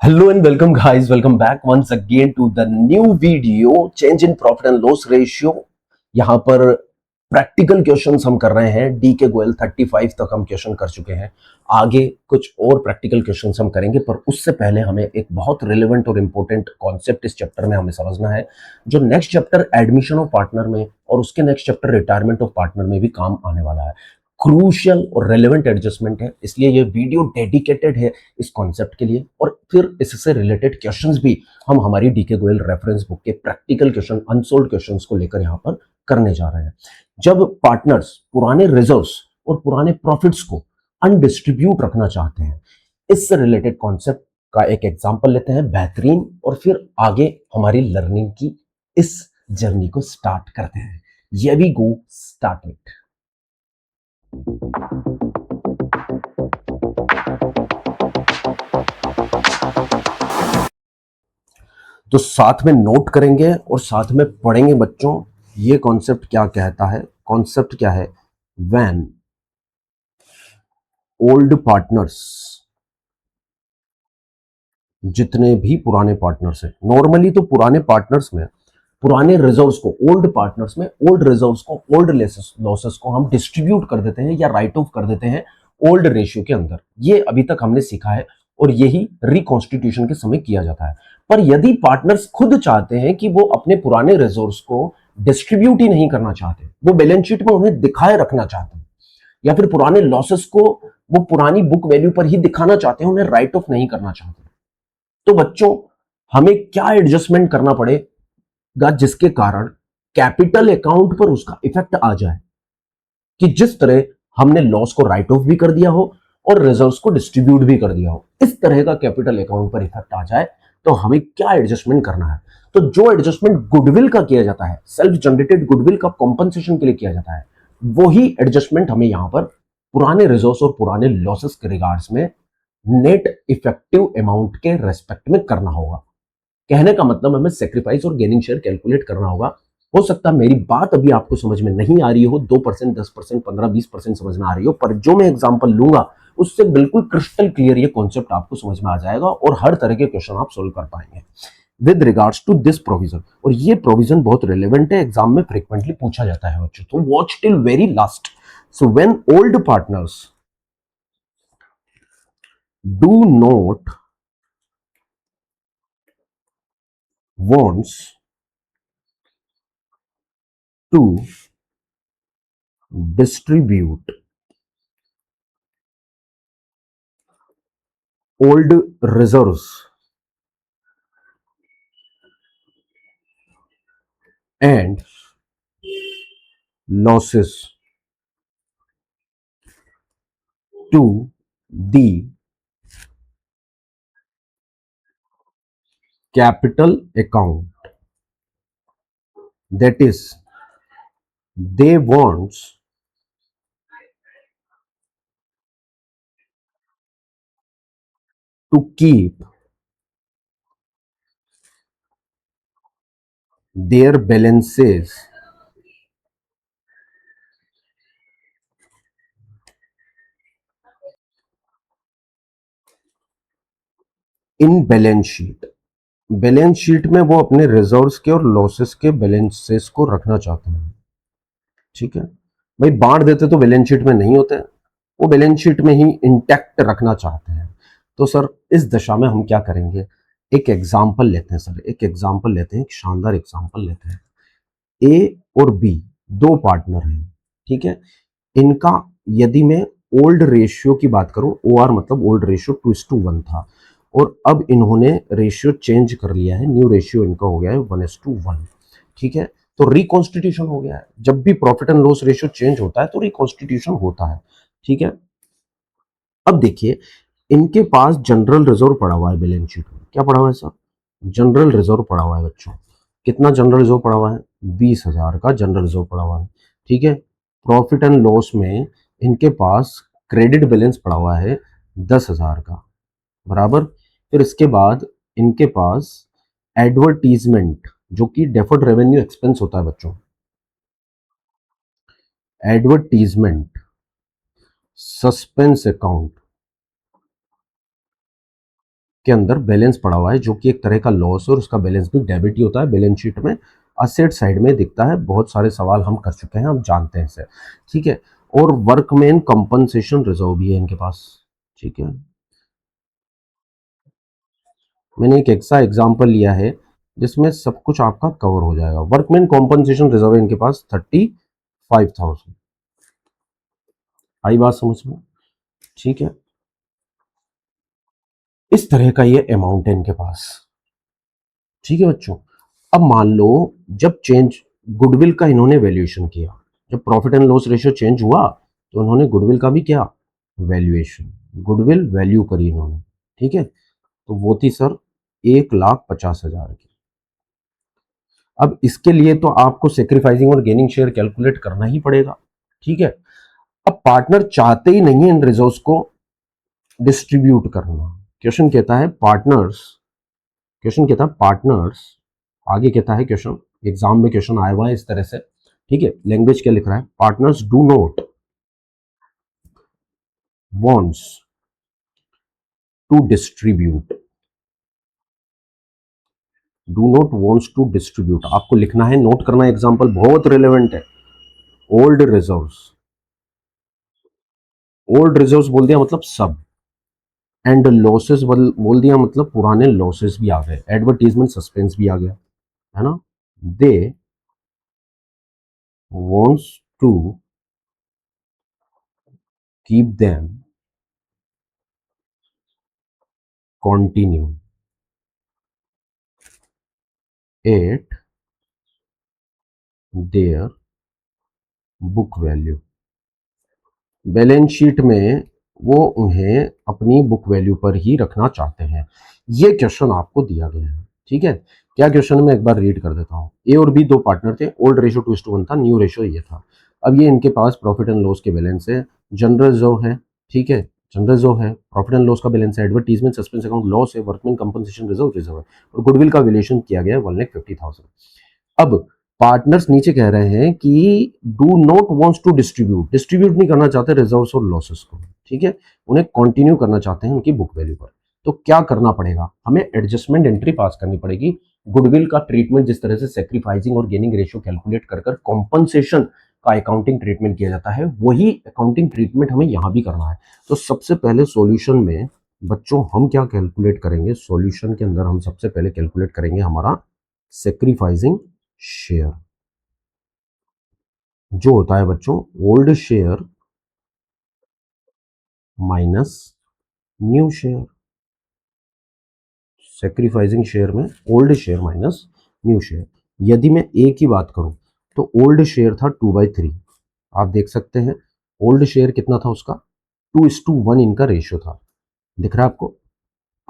Hello and welcome guys, welcome back once again to the new video change in profit and loss ratio। यहाँ पर practical questions हम कर रहे हैं। D के गोयल 35 तक हम क्वेश्चन कर चुके हैं। आगे कुछ और प्रैक्टिकल क्वेश्चंस हम करेंगे, पर उससे पहले हमें एक बहुत रिलेवेंट और इंपॉर्टेंट कॉन्सेप्ट इस चैप्टर में हमें समझना है, जो next chapter admission of partner में और उसके next chapter retirement of partner में भी काम आने वाला है। क्रूशियल और रेलेवेंट एडजस्टमेंट है, इसलिए ये वीडियो डेडिकेटेड है इस कॉन्सेप्ट के लिए। और फिर इससे रिलेटेड क्वेश्चंस भी हम हमारी डीके गोयल रेफरेंस बुक के प्रैक्टिकल क्वेश्चन, अनसोल्ड क्वेश्चंस को लेकर यहाँ पर करने जा रहे हैं। जब पार्टनर्स पुराने रिजर्व्स और पुराने प्रॉफिट्स को अनडिस्ट्रीब्यूट रखना चाहते हैं, इससे रिलेटेड कॉन्सेप्ट का एक एग्जांपल लेते हैं बेहतरीन, और फिर आगे हमारी लर्निंग की इस जर्नी को स्टार्ट करते हैं। ये वी गो स्टार्ट इट। तो साथ में नोट करेंगे और साथ में पढ़ेंगे बच्चों, ये कॉन्सेप्ट क्या कहता है। कॉन्सेप्ट क्या है? व्हेन ओल्ड पार्टनर्स, जितने भी पुराने पार्टनर्स हैं, नॉर्मली तो पुराने पार्टनर्स में पुराने रिजर्व्स को, ओल्ड पार्टनर्स में ओल्ड रिजर्व्स को, ओल्ड लॉसेस को हम डिस्ट्रीब्यूट कर देते हैं या राइट ऑफ कर देते हैं ओल्ड रेशियो के अंदर। ये अभी तक हमने सीखा है और यही रिकॉन्स्टिट्यूशन के समय किया जाता है। पर यदि पार्टनर्स खुद चाहते हैं कि वो अपने पुराने रिजर्व्स को डिस्ट्रीब्यूट ही नहीं करना चाहते, वो बैलेंस शीट में उन्हें दिखाए रखना चाहते हैं, या फिर पुराने लॉसेस को वो पुरानी बुक वैल्यू पर ही दिखाना चाहते हैं, उन्हें राइट ऑफ नहीं करना चाहते, तो बच्चों हमें क्या एडजस्टमेंट करना पड़ेगा जिसके कारण कैपिटल अकाउंट पर उसका इफेक्ट आ जाए, कि जिस तरह हमने लॉस को राइट ऑफ भी कर दिया हो और रिजर्व्स को डिस्ट्रीब्यूट भी कर दिया हो, इस तरह का कैपिटल अकाउंट पर इफेक्ट आ जाए, तो हमें क्या एडजस्टमेंट करना है। तो जो एडजस्टमेंट गुडविल का किया जाता है, सेल्फ जनरेटेड गुडविल का कॉम्पनसेशन के लिए किया जाता है, वही एडजस्टमेंट हमें यहां पर पुराने रिजर्व्स और पुराने लॉसेस के रिगार्ड्स में नेट इफेक्टिव अमाउंट के रेस्पेक्ट में करना होगा। कहने का मतलब हमें सेक्रीफाइस और गेनिंग शेयर कैलकुलेट करना होगा। हो सकता है मेरी बात अभी आपको समझ में नहीं आ रही हो, 2%, 10%, 15-20% समझ में आ रही हो, पर जो मैं एग्जांपल लूंगा उससे बिल्कुल क्रिस्टल क्लियर ये कॉन्सेप्ट आपको समझ में आ जाएगा और हर तरह के क्वेश्चन आप सोल्व कर पाएंगे with regards to this provision. और ये प्रोविजन बहुत रिलेवेंट है, एग्जाम में फ्रीक्वेंटली पूछा जाता है बच्चों, तो watch till very last. So when old partners do not wants to distribute old reserves and losses to the capital account, that is, they wants to keep their balances in balance sheet। Balance sheet में वो अपने reserves के और losses के balances को रखना चाहते हैं। ठीक है भाई, बांट देते तो बैलेंस शीट में नहीं होते, वो बैलेंस शीट में ही इंटैक्ट रखना चाहते हैं। तो सर इस दशा में हम क्या करेंगे? एक एग्जाम्पल लेते हैं सर, एक एग्जाम्पल लेते हैं, एक शानदार एग्जाम्पल लेते हैं। ए और बी दो पार्टनर हैं, ठीक है। इनका यदि मैं ओल्ड रेशियो की बात करूं, ओ आर मतलब ओल्ड रेशियो 2:1 था, और अब इन्होंने रेशियो चेंज कर लिया है, न्यू रेशियो इनका हो गया है 1:1। ठीक है, तो रिकॉन्स्टिट्यूशन हो गया है। जब भी profit and loss ratio change होता है तो रिकॉन्स्टिट्यूशन होता है। ठीक है, अब देखिए इनके पास जनरल रिजर्व पड़ा हुआ है बैलेंस शीट में। क्या पड़ा हुआ है सर? जनरल रिजर्व पड़ा हुआ है बच्चों। कितना जनरल रिजर्व पड़ा हुआ है? 20,000 का जनरल रिजर्व पड़ा हुआ है। ठीक है, प्रॉफिट एंड लॉस में इनके पास क्रेडिट बैलेंस पड़ा हुआ है 10,000 का, बराबर। फिर इसके बाद इनके पास एडवर्टीजमेंट, जो कि डेफर्ड रेवेन्यू एक्सपेंस होता है बच्चों, एडवर्टीजमेंट, सस्पेंस अकाउंट, के अंदर बैलेंस पड़ा हुआ है जो कि एक तरह का लॉस है और उसका बैलेंस भी डेबिट ही होता है, बैलेंस शीट में असेट साइड में दिखता है। बहुत सारे सवाल हम कर चुके हैं, हम जानते हैं इसे, ठीक है। और वर्कमैन कंपनसेशन रिजर्व भी है इनके पास, ठीक है। मैंने एक ऐसा एग्जांपल लिया है जिसमें सब कुछ आपका कवर हो जाएगा। वर्कमैन कॉम्पनसेशन रिजर्व है इनके पास 35,000। आई बात समझ में? ठीक है, इस तरह का ये अमाउंट है इनके पास, ठीक है बच्चों। अब मान लो जब चेंज गुडविल का इन्होंने वैल्यूएशन किया, जब profit and loss ratio change हुआ तो इन्होंने गुडविल का भी किया वैल्यूएशन, गुडविल वैल्यू करी इन्होंने, ठीक है। तो वो थी सर 1,50,000 की। अब इसके लिए तो आपको सेक्रीफाइसिंग और गेनिंग शेयर कैलकुलेट करना ही पड़ेगा, ठीक है। अब पार्टनर चाहते ही नहीं है इन रिजर्व्स को डिस्ट्रीब्यूट करना। क्वेश्चन कहता है पार्टनर्स, क्वेश्चन कहता है पार्टनर्स, आगे कहता है क्वेश्चन, एग्जाम में क्वेश्चन आया हुआ है इस तरह से, ठीक है। लैंग्वेज क्या लिख रहा है, partners do not wants to distribute, do not wants to distribute, आपको लिखना है, नोट करना है, एग्जांपल बहुत रिलेवेंट है। ओल्ड रिजर्व्स, ओल्ड रिजर्व्स बोल दिया मतलब सब, एंड लॉसेस बोल दिया मतलब पुराने लॉसेस भी आ गए, एडवर्टीजमेंट सस्पेंस भी आ गया, है ना। They wants to keep them continue at their book value, balance sheet में वो उन्हें अपनी बुक वैल्यू पर ही रखना चाहते हैं। ये क्वेश्चन आपको दिया गया है, ठीक है। क्या क्वेश्चन में एक बार रीड कर देता हूँ। ए और बी दो पार्टनर थे, ओल्ड रेशो 2:1 था, न्यू रेशो ये था। अब ये इनके पास प्रॉफिट एंड लॉस के बैलेंस है, जनरल जो है, ठीक है, जनरल जो है, प्रॉफिट एंड लॉस का बैलेंस है, एडवर्टीजमेंट सस्पेंस अकाउंट लॉस है, वर्कमैन कंपनसेशन रिजर्व रिजर्व है, और गुडविल का वैल्यूएशन किया गया है 1,50,000। अब पार्टनर्स नीचे कह रहे हैं कि do not wants to distribute, distribute नहीं करना चाहते रिजर्व्स और लॉसेस को, ठीक है, उन्हें कंटिन्यू करना चाहते हैं उनकी बुक वैल्यू पर। तो क्या करना पड़ेगा, हमें एडजस्टमेंट एंट्री पास करनी पड़ेगी। गुडविल का ट्रीटमेंट जिस तरह से सेक्रीफाइसिंग और गेनिंग रेशियो कैलकुलेट कर कर कॉम्पनसेशन का अकाउंटिंग ट्रीटमेंट किया जाता है, वही अकाउंटिंग ट्रीटमेंट हमें यहां भी करना है। तो सबसे पहले सॉल्यूशन में बच्चों हम क्या कैलकुलेट करेंगे, सॉल्यूशन के अंदर हम सबसे पहले कैलकुलेट करेंगे हमारा सेक्रीफाइसिंग शेयर, जो होता है बच्चों old share minus new share. Sacrificing share में old share minus new share. यदि मैं ए की बात करूं तो ओल्ड शेयर था 2/3, आप देख सकते हैं ओल्ड शेयर कितना था उसका, 2:1 इनका रेशियो था, दिख रहा है आपको,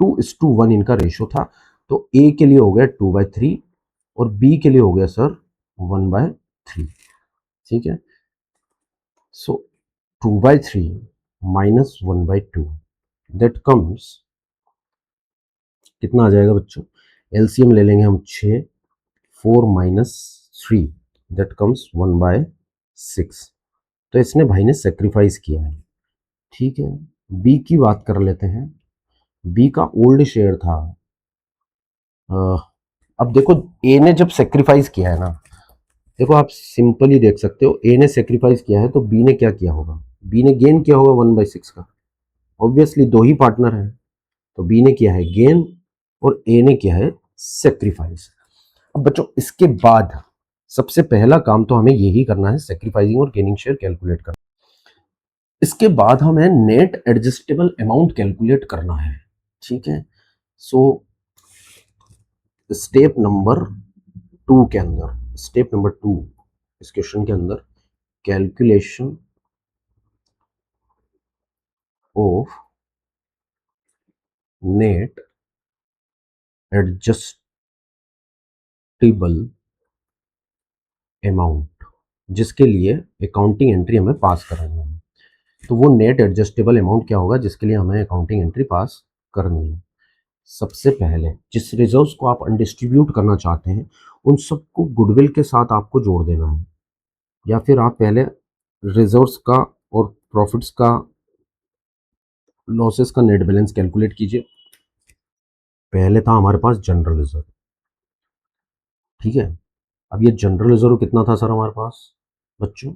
2:1 इनका रेशियो था। तो ए के लिए हो गया 2/3 और बी के लिए हो गया सर 1/3, ठीक है। सो 2/3 माइनस 1/2 दैट कम्स, कितना आ जाएगा बच्चों, एलसीएम ले लेंगे हम 6, 4 माइनस 3 दैट कम्स 1/6। तो इसने भाई ने सेक्रीफाइस किया है, ठीक है। बी की बात कर लेते हैं, बी का ओल्ड शेयर था, अ, अब देखो ए ने जब सेक्रीफाइस किया है ना, देखो आप सिंपली देख सकते हो, ए ने सेक्रीफाइस किया है तो बी ने क्या किया होगा, बी ने गेन किया होगा 1/6 का, ऑब्वियसली दो ही पार्टनर हैं, तो बी ने किया है गेन और ए ने किया है सेक्रीफाइस। अब बच्चों इसके बाद सबसे पहला काम तो हमें यही करना है, सेक्रीफाइसिंग और गेनिंग शेयर कैलकुलेट करना। इसके बाद हमें नेट एडजस्टेबल अमाउंट कैलकुलेट करना है, ठीक है। सो स्टेप नंबर 2 के अंदर, स्टेप नंबर 2 इस क्वेश्चन के अंदर, calculation of net adjustable amount, जिसके लिए अकाउंटिंग एंट्री हमें पास करनी है। तो वो नेट एडजस्टेबल अमाउंट क्या होगा जिसके लिए हमें अकाउंटिंग एंट्री पास करनी है। सबसे पहले जिस रिजर्व्स को आप अनडिस्ट्रीब्यूट करना चाहते हैं उन सबको गुडविल के साथ आपको जोड़ देना है, या फिर आप पहले रिजर्व्स का और प्रॉफिट्स का, लॉसेस का नेट बैलेंस कैलकुलेट कीजिए, पहले था हमारे पास जनरल रिजर्व, ठीक है। अब ये जनरल रिजर्व कितना था सर हमारे पास बच्चों,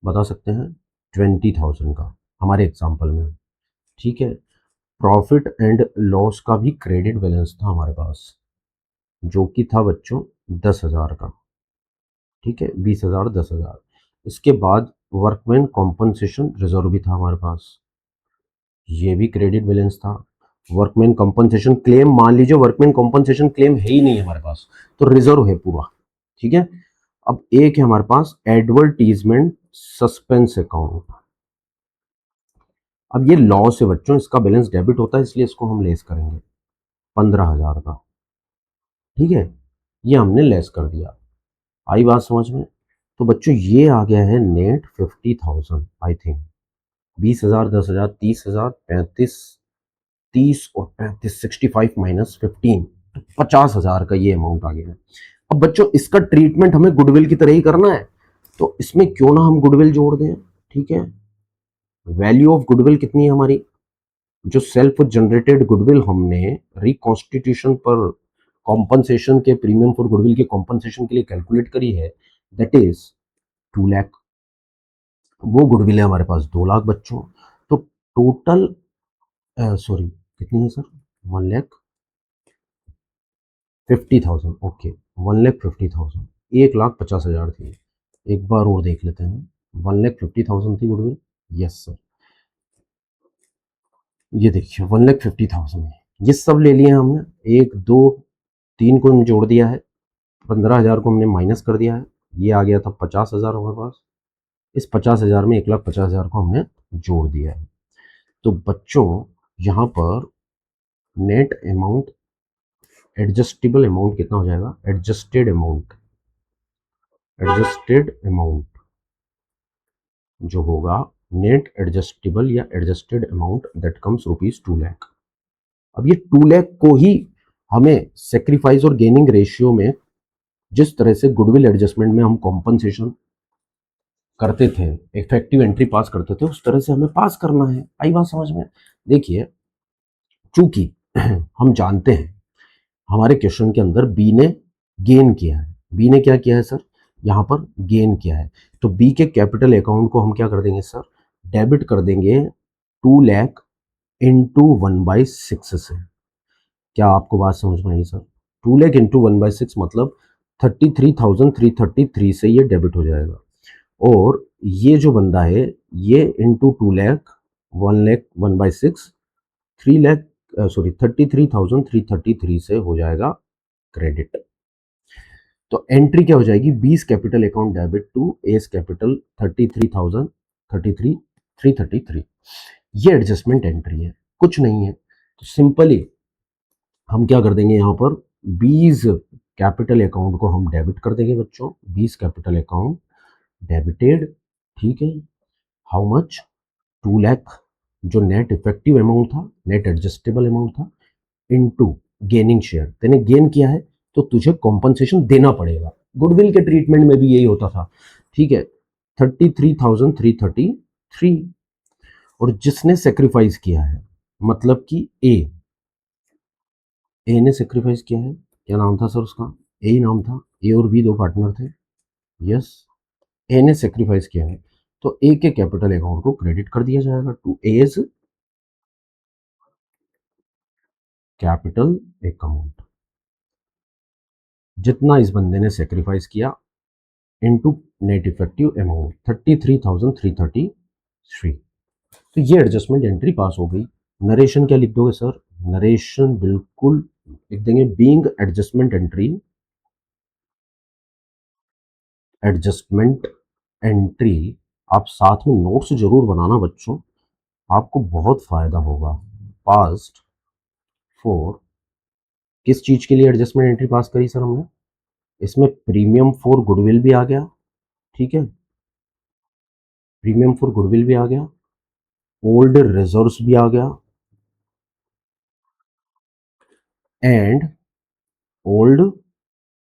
बता सकते हैं 20,000 का हमारे एग्जाम्पल में, ठीक है। प्रॉफिट एंड लॉस का भी क्रेडिट बैलेंस था हमारे पास, जो कि था बच्चों 10,000 का, ठीक है। 20,000 10,000। इसके बाद वर्कमैन कॉम्पनसेशन रिजर्व भी था हमारे पास, ये भी क्रेडिट बैलेंस था। वर्कमैन कॉम्पनसेशन क्लेम, मान लीजिए वर्कमैन कॉम्पनसेशन क्लेम है ही नहीं हमारे पास, तो रिजर्व है पूरा, ठीक है। अब एक है हमारे पास एडवर्टीजमेंट सस्पेंस अकाउंट। अब ये लॉस है बच्चों, इसका बैलेंस डेबिट होता है, इसलिए इसको हम लेस करेंगे 15,000 का, ठीक है। ये हमने लेस कर दिया, आई बात समझ में। तो बच्चों ये आ गया है नेट 50,000 आई थिंक। 20,000 10,000 30,000 35, 30 और 35 65 माइनस 15, तो 50,000 का ये अमाउंट आ गया है। अब बच्चों इसका ट्रीटमेंट हमें गुडविल की तरह ही करना है, तो इसमें क्यों ना हम गुडविल जोड़ दें, ठीक है। वैल्यू ऑफ गुडविल कितनी है हमारी, जो सेल्फ जनरेटेड गुडविल हमने रिकॉन्स्टिट्यूशन पर कॉम्पनसेशन के प्रीमियम फॉर गुडविल के कॉम्पनसेशन के लिए कैलकुलेट करी है, दैट इज 2 लाख। वो गुडविल है हमारे पास 2 लाख बच्चों। तो टोटल सॉरी कितनी है सर, 1,50,000, ओके। 1,50,000, 1,50,000 थी। एक बार और देख लेते हैं, 1,50,000 थी गुडविल, यस सर। ये देखिए 1,50,000 है, ये सब ले लिए हमने, 1 2 3 को हमने जोड़ दिया है, 15,000 को हमने माइनस कर दिया है, ये आ गया था 50,000 हमारे पास। इस 50,000 में 1,50,000 को हमने जोड़ दिया है। तो बच्चों यहाँ पर नेट अमाउंट, एडजस्टेबल अमाउंट कितना हो जाएगा, एडजस्टेड अमाउंट जो होगा, नेट एडजस्टेबल या adjusted amount that comes ₹2 lakh. अब ये 2 लाख को ही हमें सेक्रीफाइस और गेनिंग रेशियो में, जिस तरह से गुडविल एडजस्टमेंट में हम कॉम्पनसेशन करते थे, इफेक्टिव एंट्री पास करते थे, उस तरह से हमें पास करना है, आई बात समझ में। देखिए चूंकि हम जानते हैं हमारे क्वेश्चन के अंदर बी ने गेन किया है, बी ने क्या किया है सर, यहां पर गेन किया है, तो बी के कैपिटल अकाउंट को हम क्या कर देंगे सर, डेबिट कर देंगे 2 लाख इंटू 1/6 से। क्या आपको बात समझ में आई सर, 2 लाख इंटू 1/6 मतलब 33,333 से ये डेबिट हो जाएगा। और ये जो बंदा है ये इंटू 2 लाख, 1 लाख 1/6, 3 लाख सॉरी 33,333 से हो जाएगा क्रेडिट। तो एंट्री क्या हो जाएगी, 20 capital account debit to S capital 33,333। ये एडजस्टमेंट एंट्री है, कुछ नहीं है। तो सिंपली हम क्या कर देंगे, यहाँ पर 20 कैपिटल अकाउंट को हम डेबिट कर देंगे बच्चों, 20 कैपिटल अकाउंट डेबिटेड, ठीक है। हाउ मच, 2 लाख, जो नेट इफेक्टिव अमाउंट था, नेट एडजस्टेबल अमाउंट था, इनटू गेनिंग शेयर, तेने गेन किया है तो तुझे कॉम्पनसेशन देना पड़ेगा। गुडविल के ट्रीटमेंट में भी यही होता था, ठीक है। 33,333। और जिसने सेक्रीफाइस किया है, मतलब कि ए ने सेक्रीफाइस किया है, क्या नाम था सर उसका, ए ही नाम था, ए और बी दो पार्टनर थे, यस। ए ने सेक्रीफाइस किया है तो ए के कैपिटल अकाउंट को क्रेडिट कर दिया जाएगा टू एज कैपिटल अकाउंट। जितना इस बंदे ने सेक्रीफाइस किया इनटू नेट इफेक्टिव अमाउंट 33,333। तो ये एडजस्टमेंट एंट्री पास हो गई। नरेशन क्या लिख दोगे सर, नरेशन बिल्कुल लिख देंगे, being adjustment entry, adjustment entry. आप साथ में नोट्स जरूर बनाना बच्चों, आपको बहुत फायदा होगा। पास्ट फॉर, किस चीज के लिए एडजस्टमेंट एंट्री पास करी सर हमने, इसमें प्रीमियम फॉर गुडविल भी आ गया, ठीक है, प्रीमियम फॉर गुडविल भी आ गया, ओल्ड रिजर्व्स भी आ गया, एंड ओल्ड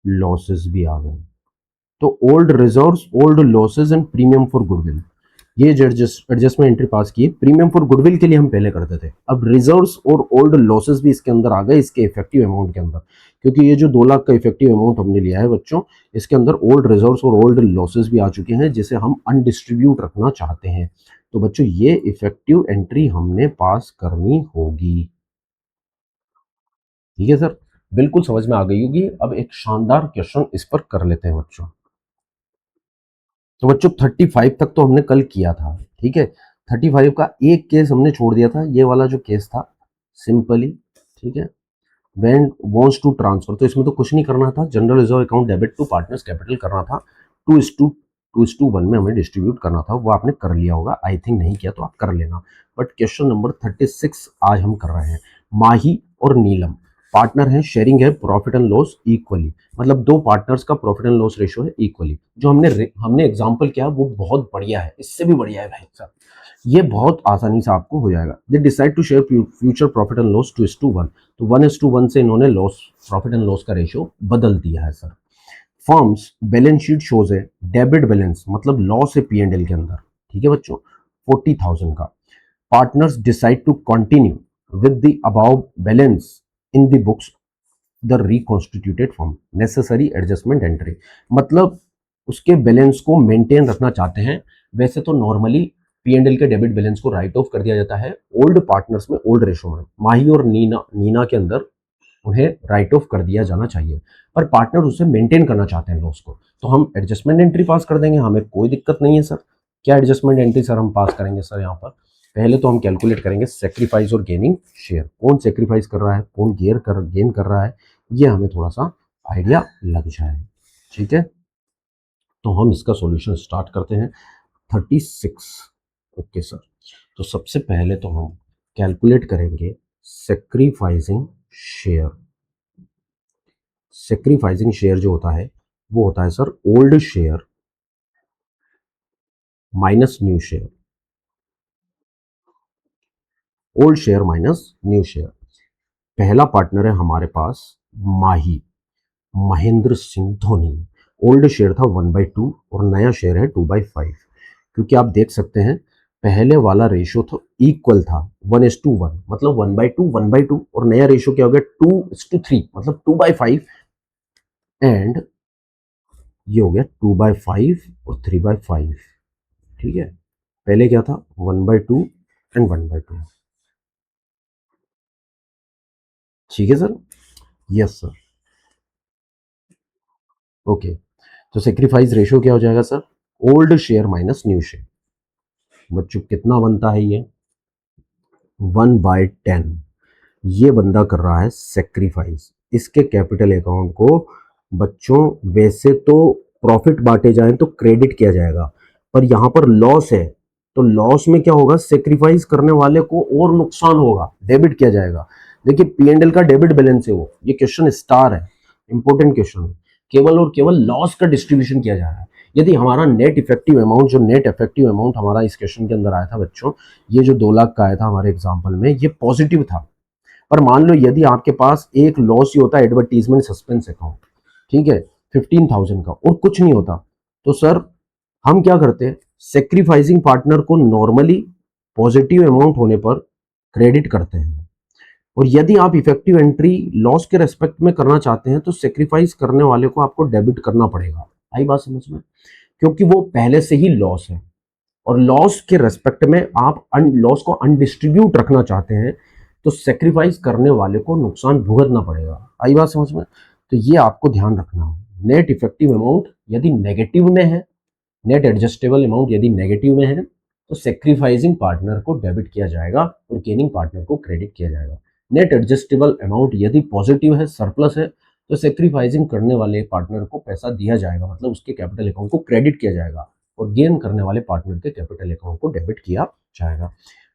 लॉसेस भी आ गए। तो old reserves, old losses and premium for goodwill, ये जो एडजस्टमेंट एंट्री पास की, प्रीमियम फॉर गुडविल के लिए हम पहले करते थे, अब रिजर्व्स और ओल्ड लॉसेस भी इसके अंदर आ गए इसके इफेक्टिव अमाउंट के अंदर, क्योंकि ये जो 2 लाख का इफेक्टिव अमाउंट हमने लिया है बच्चों, इसके अंदर ओल्ड रिजर्व्स और ओल्ड लॉसेस भी आ चुके हैं जिसे हम अनडिस्ट्रीब्यूट रखना चाहते हैं। तो बच्चों ये इफेक्टिव एंट्री हमने पास करनी होगी। ठीक है सर, बिल्कुल समझ में आ गई होगी। अब एक शानदार क्वेश्चन इस पर कर लेते हैं बच्चों। तो बच्चों 35 तक तो हमने कल किया था, ठीक है। 35 का एक केस हमने छोड़ दिया था, ये वाला जो केस था सिंपली, ठीक है, वेन वॉन्ट्स टू ट्रांसफर, तो इसमें तो कुछ नहीं करना था, general reserve account debit to partners capital करना था, 2:1 में हमें डिस्ट्रीब्यूट करना था, वो आपने कर लिया होगा, आई थिंक नहीं किया तो आप कर लेना। बट क्वेश्चन नंबर 36 आज हम कर रहे हैं। माही और नीलम पार्टनर हैं, शेयरिंग है प्रॉफिट एंड लॉस इक्वली, मतलब 2 पार्टनर्स का प्रॉफिट एंड लॉस रेशियो है इक्वली। जो हमने एग्जांपल किया वो बहुत बढ़िया है, इससे भी बढ़िया है भाई साहब, ये बहुत आसानी से आपको हो जाएगा। They decide to share future profit and loss 2:1, तो 1:1 से इन्होंने लॉस प्रॉफिट एंड लॉस का रेशियो बदल दिया है sir. Firm's balance sheet shows है डेबिट बैलेंस, मतलब लॉस है P&L के अंदर, ठीक है बच्चों, 40,000 का। Partners decide to continue with the above balance in the books the reconstituted form, necessary adjustment entry, मतलब उसके बैलेंस को मेंटेन रखना चाहते हैं। वैसे तो नॉर्मली P&L के डेबिट बैलेंस को राइट ऑफ कर दिया जाता है ओल्ड पार्टनर्स में, ओल्ड रेशो में, माही और नीना के अंदर उन्हें राइट ऑफ कर दिया जाना चाहिए, पर पार्टनर उसे मेंटेन करना चाहते हैं लॉस को, तो हम एडजस्टमेंट एंट्री पास कर देंगे, हमें कोई दिक्कत नहीं है सर। क्या एडजस्टमेंट एंट्री सर हम पास करेंगे सर? यहाँ पर पहले तो हम कैलकुलेट करेंगे सेक्रीफाइस और गेनिंग शेयर, कौन सेक्रीफाइस कर रहा है, कौन गेन कर रहा है, ये हमें थोड़ा सा आइडिया लग जाए, ठीक है। तो हम इसका सॉल्यूशन स्टार्ट करते हैं। 36, ओके सर। तो सबसे पहले तो हम कैलकुलेट करेंगे सेक्रीफाइसिंग शेयर। सेक्रीफाइसिंग शेयर जो होता है वो होता है sir old share minus new share, old share minus new share. पहला पार्टनर है हमारे पास माही, महेंद्र सिंह धोनी, ओल्ड शेयर था 1/2 और नया शेयर है 2/5, क्योंकि आप देख सकते हैं पहले वाला रेशियो था इक्वल था 1:1, मतलब 1/2 और नया रेशियो क्या हो गया 2:3, मतलब 2/5, एंड ये हो गया 2/5 और 3/5, ठीक है। पहले क्या था 1/2 एंड 1/2, ठीक है सर, यस सर, ओके। तो सेक्रीफाइस रेशियो क्या हो जाएगा sir, old share minus new share. बच्चों कितना बनता है ये 1/10, ये बंदा कर रहा है सेक्रीफाइस, इसके कैपिटल अकाउंट को बच्चों वैसे तो प्रॉफिट बांटे जाए तो क्रेडिट किया जाएगा, पर यहां पर लॉस है, तो लॉस में क्या होगा, सेक्रीफाइस करने वाले को और नुकसान होगा, डेबिट किया जाएगा। देखिए P&L का डेबिट बैलेंस है वो, ये क्वेश्चन स्टार है, इंपॉर्टेंट क्वेश्चन है, केवल और केवल लॉस का डिस्ट्रीब्यूशन किया जा रहा है। यदि हमारा नेट इफेक्टिव अमाउंट, जो नेट इफेक्टिव अमाउंट हमारा इस क्वेश्चन के अंदर आया था बच्चों, ये जो 2 लाख का आया था हमारे एग्जाम्पल में, ये पॉजिटिव था। पर मान लो यदि आपके पास एक लॉस ही होता है एडवर्टीजमेंट सस्पेंस अकाउंट, ठीक है, 15,000 का, और कुछ नहीं होता, तो सर हम क्या करते हैं, सेक्रीफाइसिंग पार्टनर को नॉर्मली पॉजिटिव अमाउंट होने पर क्रेडिट करते हैं, और यदि आप इफेक्टिव एंट्री लॉस के रेस्पेक्ट में करना चाहते हैं तो सेक्रीफाइस करने वाले को आपको डेबिट करना पड़ेगा। आई बात समझ में? क्योंकि वो पहले से ही लॉस है, और लॉस के रेस्पेक्ट में आप लॉस को अनडिस्ट्रीब्यूट रखना चाहते हैं, तो सेक्रीफाइस करने वाले को नुकसान भुगतना पड़ेगा। आई बात समझ में? तो ये आपको ध्यान रखना है। नेट इफेक्टिव अमाउंट यदि नेगेटिव में है, नेट एडजस्टेबल अमाउंट यदि नेगेटिव में है, तो सेक्रीफाइसिंग पार्टनर को डेबिट किया जाएगा और गेनिंग पार्टनर को क्रेडिट किया जाएगा। नेट एडजस्टेबल अमाउंट यदि पॉजिटिव है, सरप्लस है, तो सेक्रीफाइसिंग करने वाले पार्टनर को पैसा दिया जाएगा, मतलब उसके कैपिटल अकाउंट को क्रेडिट किया जाएगा, और गेन करने वाले पार्टनर के कैपिटल अकाउंट को डेबिट किया जाएगा।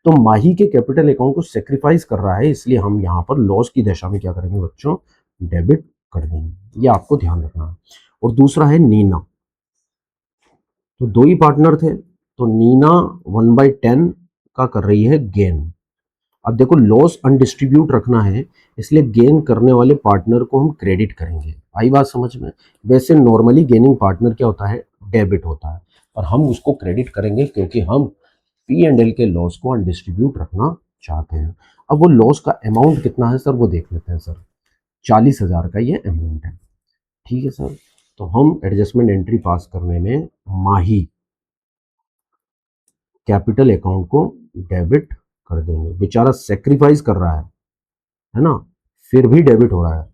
तो माही के कैपिटल अकाउंट को सेक्रीफाइस कर रहा है, इसलिए हम यहाँ पर लॉस की दिशा में क्या करेंगे बच्चों, डेबिट कर देंगे, ये आपको ध्यान रखना है। और दूसरा है नीना, तो 2 ही पार्टनर थे, तो नीना 1/10 का कर रही है गेन। अब देखो लॉस अनडिस्ट्रीब्यूट रखना है, इसलिए गेन करने वाले पार्टनर को हम क्रेडिट करेंगे। आई बात समझ में? वैसे नॉर्मली गेनिंग पार्टनर क्या होता है, डेबिट होता है, पर हम उसको क्रेडिट करेंगे क्योंकि हम पी एंड एल के लॉस को अनडिस्ट्रीब्यूट रखना चाहते हैं। अब वो लॉस का अमाउंट कितना है सर वो देख लेते हैं सर। 40,000 का ये अमाउंट है, ठीक है सर। तो हम एडजस्टमेंट एंट्री पास करने में माही कैपिटल अकाउंट को डेबिट कर देंगे। बेचारा सेक्रीफाइस कर रहा है ना, फिर भी डेबिट हो रहा है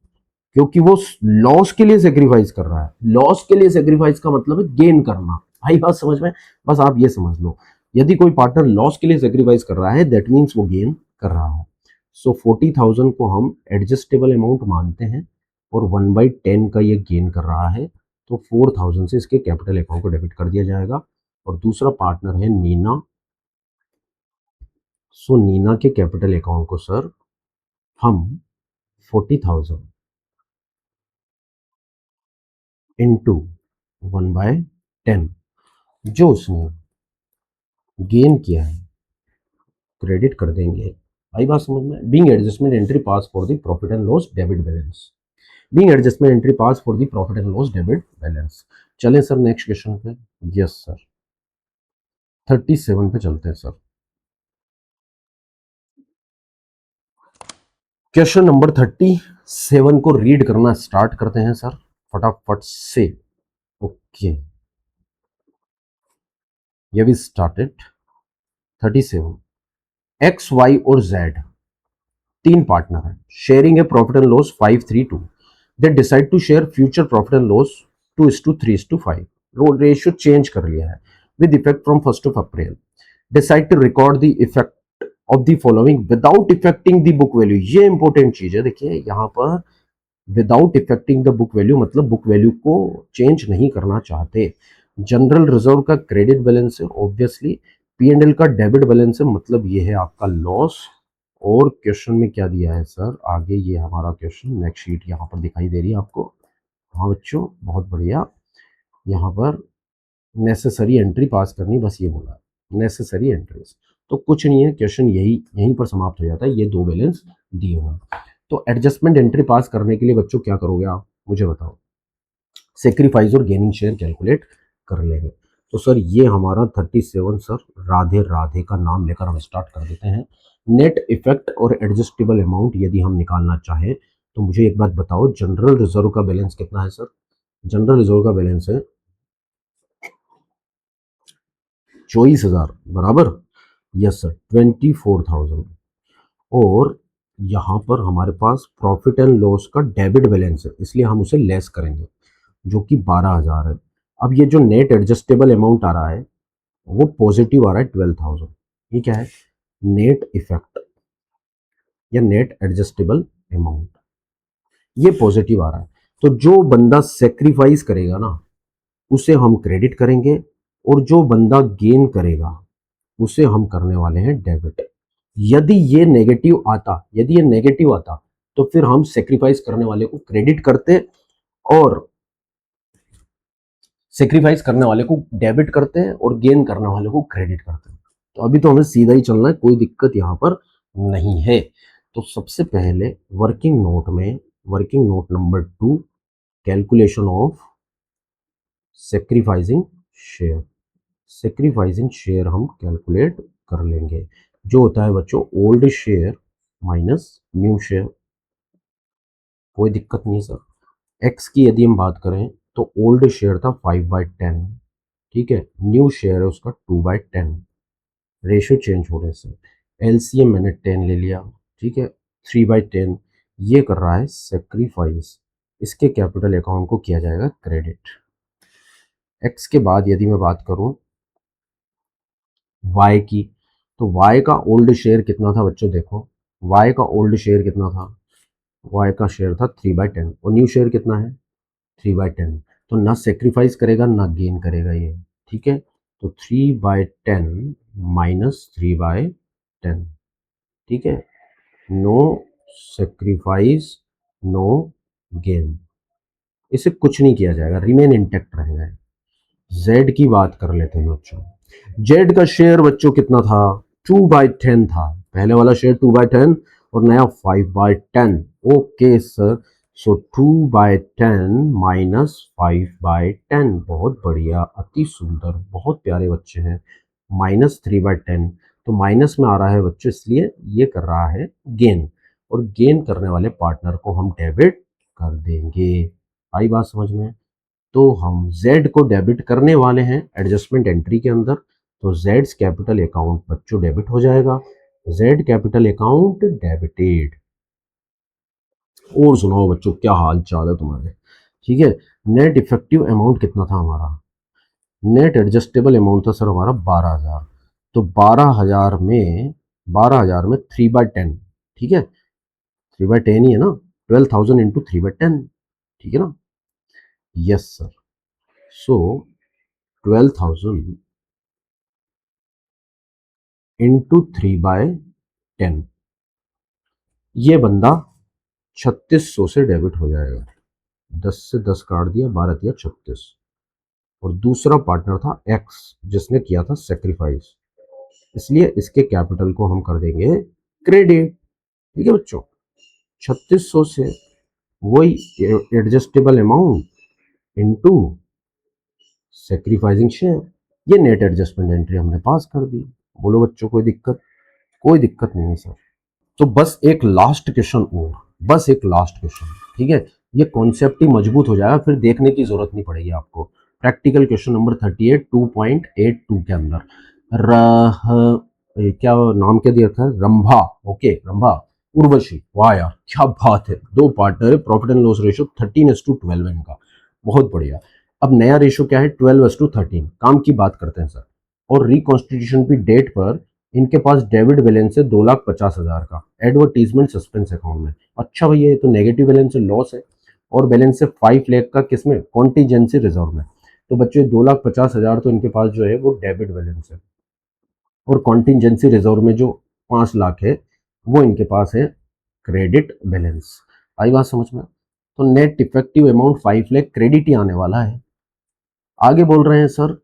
क्योंकि वो लॉस के लिए सेक्रीफाइस कर रहा है। लॉस के लिए सेक्रीफाइस का मतलब है गेन करना। भाई बात समझ में, बस आप ये समझ लो, यदि कोई पार्टनर लॉस के लिए सेक्रीफाइस कर रहा है दैट मीन्स वो गेन कर रहा है। सो 40,000 को हम एडजस्टेबल अमाउंट मानते हैं और 1/10 का ये गेन कर रहा है, तो 4,000 से इसके कैपिटल अकाउंट को डेबिट कर दिया जाएगा। और दूसरा पार्टनर है नीना। सो नीना के कैपिटल अकाउंट को सर हम 40,000 इंटू 1/10 जो उसने गेन किया है क्रेडिट कर देंगे। आई बात समझ में। Being adjustment entry pass for the profit and loss debit balance. Being adjustment entry pass for the profit and loss debit balance. चलें सर नेक्स्ट क्वेश्चन पे। यस सर 37 पे चलते हैं सर। क्वेश्चन नंबर 37 को रीड करना start करते हैं sir फटाफट से। ओके ये भी स्टार्टेड। 37 एक्स वाई और जेड तीन पार्टनर हैं, sharing a profit and loss 5-3-2। They decide to share future profit and loss 2:3:5। Ratio change कर लिया है with effect from 1 April. Decide to record the effect of the following without affecting the book value. ये important चीज है, देखिए यहां पर without affecting the book value मतलब बुक वैल्यू को चेंज नहीं करना चाहते। जनरल रिजर्व का क्रेडिट बैलेंस है, ऑब्वियसली पी एंड एल का डेबिट बैलेंस है, मतलब ये है आपका लॉस। और क्वेश्चन में क्या दिया है सर आगे, ये हमारा क्वेश्चन नेक्स्ट शीट यहाँ पर दिखाई दे रही है आपको। हाँ बच्चों बहुत बढ़िया, यहाँ पर नेसेसरी एंट्री पास करनी, बस ये बोला नेसेसरी एंट्रीज। तो कुछ नहीं है, क्वेश्चन यहीं पर समाप्त हो जाता है, ये दो बैलेंस दिए हुए। तो एडजस्टमेंट एंट्री पास करने के लिए बच्चों क्या करोगे आप मुझे बताओ। सेक्रीफाइस और गेनिंग शेयर कैलकुलेट कर लेंगे। तो सर ये हमारा 37 सर राधे राधे का नाम लेकर हम स्टार्ट कर देते हैं। नेट इफेक्ट और एडजस्टेबल अमाउंट यदि हम निकालना चाहें तो मुझे एक बात बताओ, जनरल रिजर्व का बैलेंस कितना है सर। जनरल रिजर्व का बैलेंस है 24,000 बराबर। Yes sir 24,000। और यहाँ पर हमारे पास प्रॉफिट एंड लॉस का डेबिट बैलेंस है, इसलिए हम उसे लेस करेंगे जो कि 12,000 है। अब ये जो नेट एडजस्टेबल अमाउंट आ रहा है वो पॉजिटिव आ रहा है 12,000। ये क्या है, नेट इफेक्ट या नेट एडजस्टेबल अमाउंट, ये पॉजिटिव आ रहा है। तो जो बंदा सेक्रीफाइस करेगा ना उसे हम क्रेडिट करेंगे, और जो बंदा गेन करेगा उसे हम करने वाले हैं डेबिट। यदि ये नेगेटिव आता तो फिर हम सेक्रीफाइस करने वाले को क्रेडिट करते और सेक्रीफाइस करने वाले को डेबिट करते हैं और गेन करने वाले को क्रेडिट करते हैं। तो अभी तो हमें सीधा ही चलना है, कोई दिक्कत यहाँ पर नहीं है। तो सबसे पहले working note number 2 calculation of sacrificing share. Sacrificing share हम कैलकुलेट कर लेंगे, जो होता है बच्चों old share minus new share. कोई दिक्कत नहीं है सर। एक्स की यदि हम बात करें तो ओल्ड शेयर था 5/10, ठीक है, न्यू शेयर है उसका 2/10। रेशियो चेंज होने से एलसीएम मैंने 10 ले लिया, ठीक है। 3/10 ये कर रहा है सेक्रीफाइस, इसके कैपिटल अकाउंट को किया जाएगा क्रेडिट। एक्स के बाद यदि मैं बात करूं वाई की, तो वाई का ओल्ड शेयर कितना था बच्चों, देखो वाई का ओल्ड शेयर कितना था, वाई का शेयर था 3/10 और न्यू शेयर कितना है 3/10। तो ना सेक्रीफाइस करेगा ना गेन करेगा ये, ठीक है। तो 3/10 माइनस 3/10, ठीक है। नो सेक्रीफाइस नो गेन, इसे कुछ नहीं किया जाएगा, रिमेन इंटेक्ट रहेगा। जेड की बात कर लेते हैं बच्चों। जेड का शेयर बच्चों कितना था 2/10 था, पहले वाला शेयर 2/10 और नया 5/10। ओके सर, सो 2/10 माइनस 5/10, बहुत बढ़िया, अति सुंदर, बहुत प्यारे बच्चे हैं। -3/10, तो माइनस में आ रहा है बच्चों, इसलिए ये कर रहा है गेन, और गेन करने वाले पार्टनर को हम डेबिट कर देंगे। आई बात समझ में? तो हम Z को डेबिट करने वाले हैं एडजस्टमेंट एंट्री के अंदर, तो Z's कैपिटल अकाउंट बच्चों डेबिट हो जाएगा। Z capital account debited. और सुनाओ बच्चों, क्या हाल चाल है तुम्हारे? ठीक है। नेट इफेक्टिव अमाउंट कितना था हमारा? नेट एडजस्टेबल अमाउंट था सर हमारा 12,000। तो 12,000 में 3/10, ठीक है, 3/10 ही है ना, 12,000 इंटू 3/10, ठीक है ना? Yes sir. सो 12,000 इंटू 3/10, ये बंदा 3600 से डेबिट हो जाएगा। 10 से 10 काट दिया, 12 दिया 36। और दूसरा पार्टनर था एक्स, जिसने किया था सेक्रीफाइस, इसलिए इसके कैपिटल को हम कर देंगे क्रेडिट। ठीक है बच्चों, 3600 से वही adjustable amount into sacrificing share, ये नेट एडजस्टमेंट एंट्री हमने पास कर दी। बोलो बच्चों, कोई दिक्कत? कोई दिक्कत नहीं है सर। तो बस एक लास्ट क्वेश्चन और, बस एक लास्ट क्वेश्चन, ठीक है, ये कॉन्सेप्ट ही मजबूत हो जाएगा, फिर देखने की जरूरत नहीं पड़ेगी आपको। प्रैक्टिकल क्वेश्चन नंबर 38 2.82 के अंदर क्या नाम क्या दिया था? रंभा। ओके, रंभा, उर्वशी। वाह यार, क्या बात है, दो पार्टनर है, प्रॉफिट एंड लॉस रेशियो 13:12 है इनका, बहुत बढ़िया। अब नया रेशियो क्या है? 12:13। काम की बात करते हैं सर। और रिकॉन्स्टिट्यूशन की डेट पर इनके पास डेबिट बैलेंस है 2,50,000 का, एडवर्टीजमेंट सस्पेंस अकाउंट में। अच्छा भैया, ये तो नेगेटिव बैलेंस है, लॉस है। और बैलेंस है 5 लाख का, किसमें? कॉन्टीजेंसी रिजर्व में। तो बच्चे 2,50,000 तो इनके पास जो है वो डेबिट बैलेंस है, और कॉन्टीजेंसी रिजर्व में जो 5 लाख है वो इनके पास है क्रेडिट बैलेंस। आई बात समझ में? तो net effective amount 5 lakh credit ही आने वाला है। आगे बोल रहे हैं sir,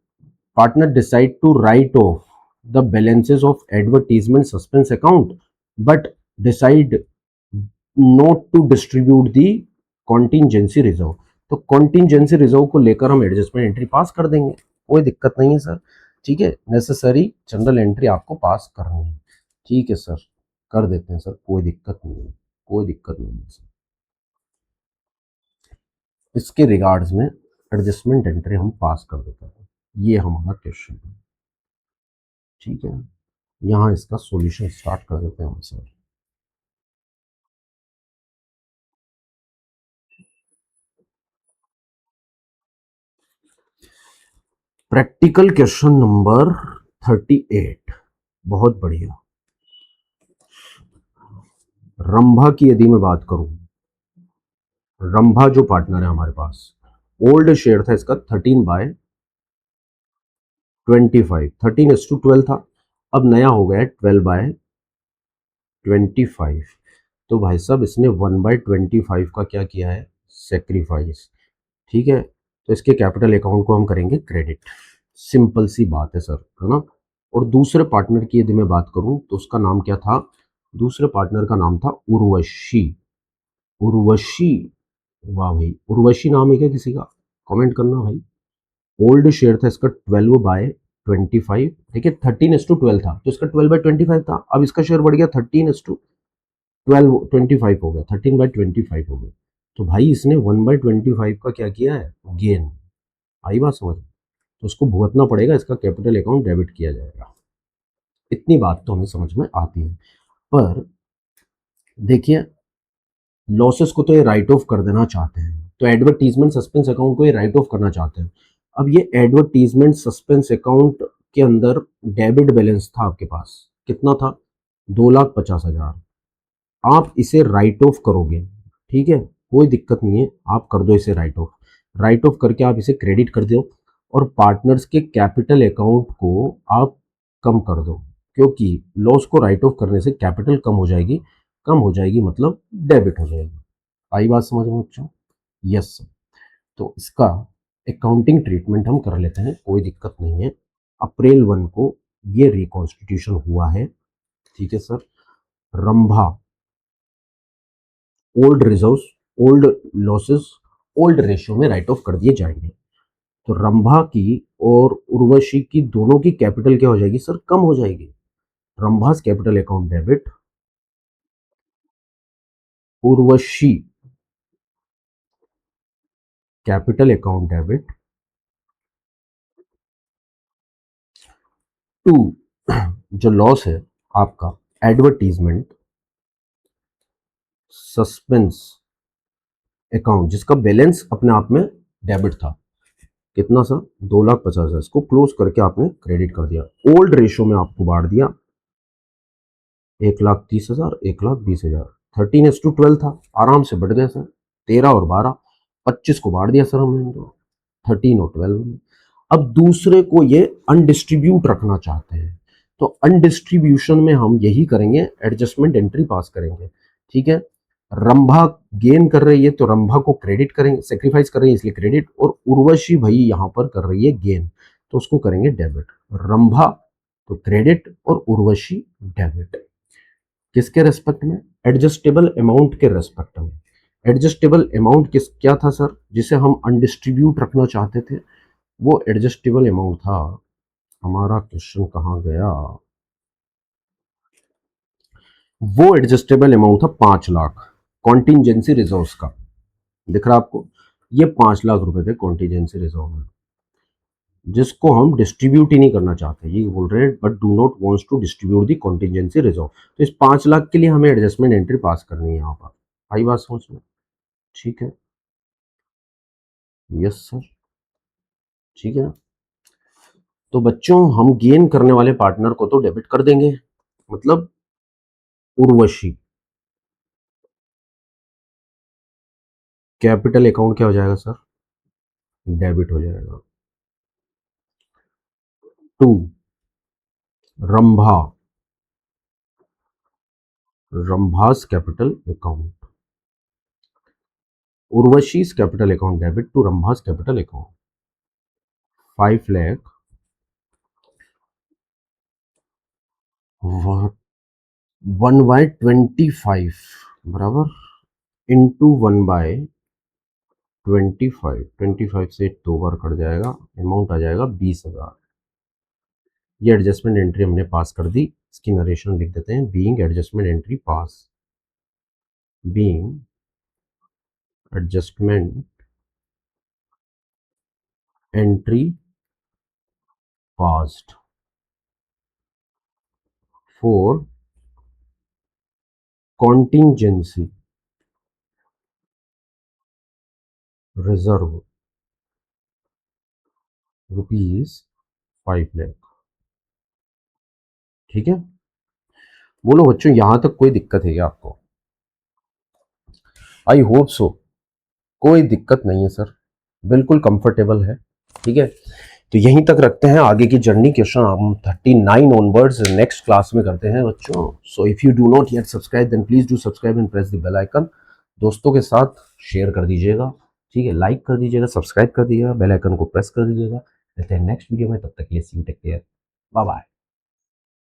partner decide to write off the balances of advertisement suspense account but decide not to distribute the contingency reserve। तो contingency reserve को लेकर हम एडजस्टमेंट एंट्री पास कर देंगे, कोई दिक्कत नहीं है सर। ठीक है, नेसेसरी जनरल एंट्री आपको पास करनी है। ठीक है सर, कर देते हैं सर, कोई दिक्कत नहीं है, कोई दिक्कत नहीं है सर। इसके रिगार्ड्स में एडजस्टमेंट एंट्री हम पास कर देते हैं। ये हमारा क्वेश्चन है, ठीक है। यहाँ इसका सॉल्यूशन स्टार्ट कर देते हैं सर। प्रैक्टिकल क्वेश्चन नंबर 38, बहुत बढ़िया। रंभा की यदि मैं बात करूं, रंभा जो पार्टनर है हमारे पास, ओल्ड शेयर था इसका 13/25, 13:12 था, अब नया हो गया 12/25। तो भाई साहब इसने 1/25 का क्या किया है? सेक्रीफाइस। ठीक है, तो इसके कैपिटल अकाउंट को हम करेंगे क्रेडिट। सिंपल सी बात है सर, है ना? और दूसरे पार्टनर की यदि मैं बात करूं तो उसका नाम क्या था? दूसरे पार्टनर का नाम था उर्वशी। उर्वशी, वाह भाई, उर्वशी नाम है क्या किसी का? कमेंट करना भाई। ओल्ड शेयर था इसका 12/25, देखिए 13:12 था, तो इसका 12/25 था, अब इसका शेयर बढ़ गया 13:12, 25 हो गया, 13/25 हो गया। तो भाई इसने 1/25 का क्या किया है? गेन। आई बात समझ? तो उसको भुगतना पड़ेगा, इसका कैपिटल अकाउंट डेबिट किया जाएगा। इतनी बात तो हमें समझ में आती है। पर देखिए, लॉसेस को तो ये राइट ऑफ कर देना चाहते हैं, तो एडवर्टीजमेंट सस्पेंस अकाउंट को ये राइट ऑफ करना चाहते हैं। अब ये एडवर्टीजमेंट सस्पेंस अकाउंट के अंदर डेबिट बैलेंस था आपके पास, कितना था? 2,50,000। आप इसे राइट ऑफ करोगे, ठीक है, कोई दिक्कत नहीं है, आप कर दो इसे राइट ऑफ। राइट ऑफ करके आप इसे क्रेडिट कर दो, और पार्टनर्स के कैपिटल अकाउंट को आप कम कर दो, क्योंकि लॉस को राइट ऑफ करने से कैपिटल कम हो जाएगी, कम हो जाएगी मतलब डेबिट हो जाएगी। आई बात समझ में बच्चों? Yes sir. तो इसका अकाउंटिंग ट्रीटमेंट हम कर लेते हैं, कोई दिक्कत नहीं है। अप्रैल 1 को ये रिकॉन्स्टिट्यूशन हुआ है, ठीक है sir. Rambha, old reserves, old losses, old ratio में राइट ऑफ कर दिए जाएंगे। तो रंभा की और उर्वशी की दोनों की कैपिटल क्या हो जाएगी सर, कम हो जाएगी। Rambha's capital account debit, Urvashi capital account debit to जो लॉस है आपका एडवर्टीजमेंट सस्पेंस अकाउंट, जिसका बैलेंस अपने आप में डेबिट था, कितना सर 2,50,000, इसको क्लोज करके आपने क्रेडिट कर दिया। ओल्ड रेशो में आपको बांट दिया 1,30,000 1,20,000, 13:12 था, आराम से बढ़ गया सर 13 और 12 25 को बांट दिया सर हमने तो 13 और 12 में। अब दूसरे को ये अनडिस्ट्रीब्यूट रखना चाहते हैं, तो अनडिस्ट्रीब्यूशन में हम यही करेंगे, एडजस्टमेंट एंट्री पास करेंगे। ठीक है, रंभा गेन कर रही है तो रंभा को क्रेडिट करेंगे, सेक्रीफाइस कर रही है इसलिए क्रेडिट, और उर्वशी भाई यहां पर कर रही है गेन तो उसको करेंगे डेबिट। रंभा तो क्रेडिट और उर्वशी डेबिट, किसके रेस्पेक्ट में, एडजस्टेबल अमाउंट के रेस्पेक्ट में। एडजस्टेबल अमाउंट किस क्या था सर, जिसे हम अनडिस्ट्रीब्यूट रखना चाहते थे, वो एडजस्टेबल अमाउंट था, हमारा क्वेश्चन कहाँ गया, वो एडजस्टेबल अमाउंट था 5 लाख कॉन्टिजेंसी रिजर्व्स का, दिख रहा आपको, ये 5 लाख रुपए थे कॉन्टिजेंसी रिजर्व में, जिसको हम डिस्ट्रीब्यूट ही नहीं करना चाहते, ये बोल रहे हैं but do not wants to distribute the contingency reserve. तो इस 5 लाख के लिए हमें एडजस्टमेंट एंट्री पास करनी है यहाँ पर, आई बात सोच में, ठीक है, यस सर, ठीक है ना। तो बच्चों हम गेन करने वाले पार्टनर को तो डेबिट कर देंगे, मतलब उर्वशी, कैपिटल अकाउंट क्या हो जाएगा सर, डेबिट हो जाएगा। To Rambha, Rambha's capital account, Urvashi's capital account debit to Rambha's capital account, 5 lakh 1/25 बराबर इंटू 1/25, 25 से 2 बार कट जाएगा, अमाउंट आ जाएगा 20,000। ये एडजस्टमेंट एंट्री हमने पास कर दी, इसकी नरेशन लिख देते हैं, being adjustment entry pass, being adjustment entry passed for contingency reserve ₹5 lakh. ठीक है, बोलो बच्चों यहां तक कोई दिक्कत है क्या आपको, आई होप सो, कोई दिक्कत नहीं है सर, बिल्कुल कंफर्टेबल है। ठीक है, तो यहीं तक रखते हैं, आगे की जर्नी क्वेश्चन हम 39 ऑनवर्ड्स नेक्स्ट क्लास में करते हैं बच्चों। So if you do not yet subscribe then please do subscribe and press the bell icon, दोस्तों के साथ शेयर कर दीजिएगा, ठीक है, लाइक कर दीजिएगा, सब्सक्राइब कर दीजिएगा, बेल आइकन को प्रेस कर दीजिएगा। मिलते हैं नेक्स्ट वीडियो में, तब तक के लिए see you, take care, bye bye.